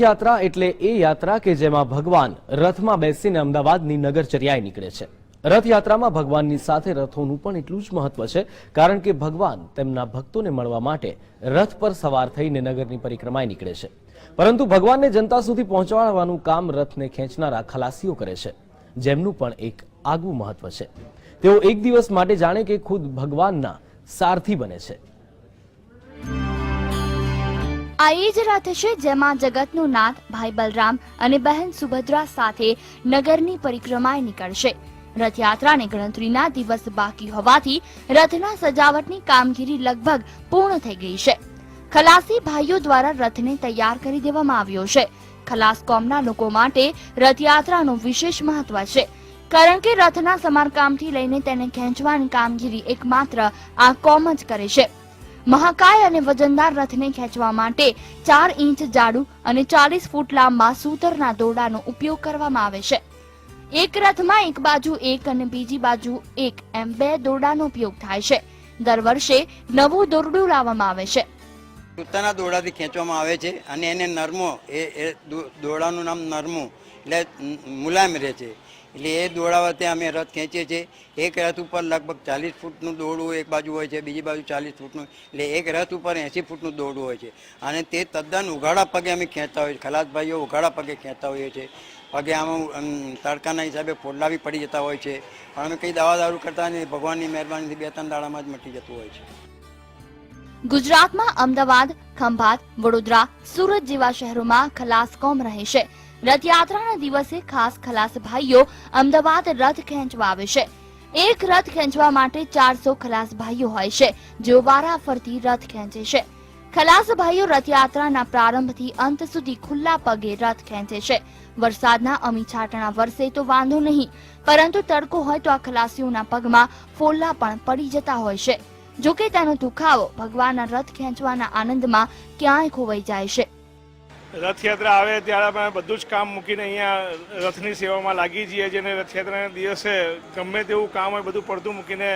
યાત્રા એટલે એ યાત્રા કે જેમાં ભગવાન રથમાં બેસીને અમદાવાદની નગરચર્યાએ નીકળે છે। રથયાત્રામાં ભગવાનની સાથે રથોનું પણ એટલું જ મહત્વ છે, કારણ કે ભગવાન તેમના ભક્તોને મળવા માટે રથ પર સવાર થઈને નગરની પરિક્રમાએ નીકળે છે। પરંતુ ભગવાનને જનતા સુધી પહોંચાડવાનું કામ રથને ખેંચનારા ખલાસીઓ કરે છે, જેમનું પણ એક આગવું મહત્વ છે। તેઓ એક દિવસ માટે જાણે કે ખુદ ભગવાનના સારથી બને છે। આ એ જ રથ છે જેમાં જગતનો નાથ ભાઈ બલરામ અને બહેન સુભદ્રા સાથે નગરની પરિક્રમાએ નીકળશે। રથયાત્રાને ગણતરીના દિવસ બાકી હોવાથી રથના સજાવટની કામગીરી લગભગ પૂર્ણ થઈ ગઈ છે। ખલાસી ભાઈઓ દ્વારા રથને તૈયાર કરી દેવામાં આવ્યો છે। ખલાસ કોમના લોકો માટે રથયાત્રાનું વિશેષ મહત્વ છે, કારણ કે રથના સમારકામથી લઈને તેને ખેંચવાની કામગીરી એકમાત્ર આ કોમ જ કરે છે। મહાકાય અને વજનદાર રથને ખેંચવા માટે 4 ઇંચ જાડું અને 40 ફૂટ લાંબા સૂતરના દોરડાનો ઉપયોગ કરવામાં આવે છે। એક રથમાં એક બાજુ એક અને બીજી બાજુ એક એમ 2 દોરડાનો ઉપયોગ થાય છે। દર વર્ષે નવું દોરડું લાવવામાં આવે છે। સૂતરના દોરડાથી ખેંચવામાં આવે છે અને એને નરમો એ દોરડાનું નામ નરમું એટલે મુલાયમ રહે છે, એટલે એ દોરડા વચ્ચે અમે રથ ખેંચીએ છીએ। એક રથ ઉપર લગભગ 40 ફૂટનું દોરડું એક બાજુ હોય છે, બીજી બાજુ 40 ફૂટનું, એટલે એક રથ ઉપર 80 ફૂટનું દોરડું હોય છે અને તે તદ્દન ઉઘાડા પગે અમે ખેંચતા હોઈએ છીએ। ખલાસ ભાઈઓ ઉઘાડા પગે ખેંચતા હોઈએ છીએ। પગે આમાં તડકાના હિસાબે ફોડલા બી પડી જતા હોય છે, પણ અમે કંઈ દવા દારૂ કરતા નહીં, ભગવાનની મહેરબાનીથી 2-3 દાડામાં જ મટી જતું હોય છે। ગુજરાતમાં અમદાવાદ, ખંભાત, વડોદરા, સુરત જેવા શહેરોમાં ખલાસ કોમ રહે છે। રથયાત્રાના દિવસે ખાસ ખલાસ ભાઈઓ અમદાવાદ રથ ખેંચવા આવે છે। એક રથ ખેંચવા માટે 400 ખલાસ ભાઈઓ હોય છે, જેઓ વારાફરતી રથ ખેંચે છે। ખલાસ ભાઈઓ રથયાત્રાના પ્રારંભથી અંત સુધી ખુલ્લા પગે રથ ખેંચે છે। વરસાદના અમી છાંટણા વરસે તો વાંધો નહીં, પરંતુ તડકો હોય તો આ ખલાસીઓના પગમાં ફોલ્લા પણ પડી જતા હોય છે। જોકે તેનો દુખાવો ભગવાનના રથ ખેંચવાના આનંદમાં ક્યાંય ખોવાઈ જાય છે। રથયાત્રા આવે ત્યારે અમે બધું જ કામ મૂકીને અહીંયા રથની સેવામાં લાગી જઈએ છીએ અને રથયાત્રાના દિવસે ગમે તેવું કામ હોય બધું પડતું મૂકીને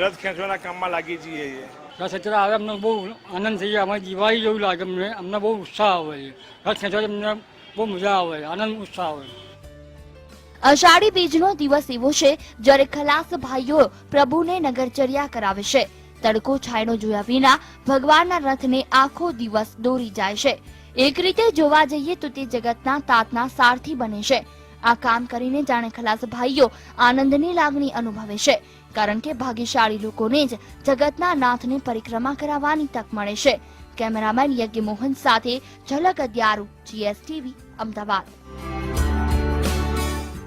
રથ ખેંચવાના કામમાં લાગી જઈએ છીએ। રથયાત્રા આવે અમને બહુ આનંદ થઈ જાય, અમારી દિવાળી જેવું લાગે, અમને બહુ ઉત્સાહ આવે છે। રથ ખેંચવા અમને બહુ મજા આવે, આનંદ ઉત્સાહ આવે। અષાઢી બીજનો દિવસ એવો છે જ્યારે ખલાસ ભાઈઓ પ્રભુને નગરચર્યા કરાવે છે। તડકો છાંયડો જોયા વિના ભગવાનના રથને આખો દિવસ દોરી જાય છે। એક રીતે જોવા જઈએ તો તે જગતના તાતના સારથી બને છે। આ કામ કરીને જાણે ખલાસ ભાઈઓ આનંદની લાગણી અનુભવે છે, કારણ કે ભાગ્યશાળી લોકોને જ જગતના નાથને પરિક્રમા કરાવવાની તક મળે છે। કેમેરામેન યજ્ઞ મોહન સાથે ઝલક અદ્યારું, GSTV, અમદાવાદ।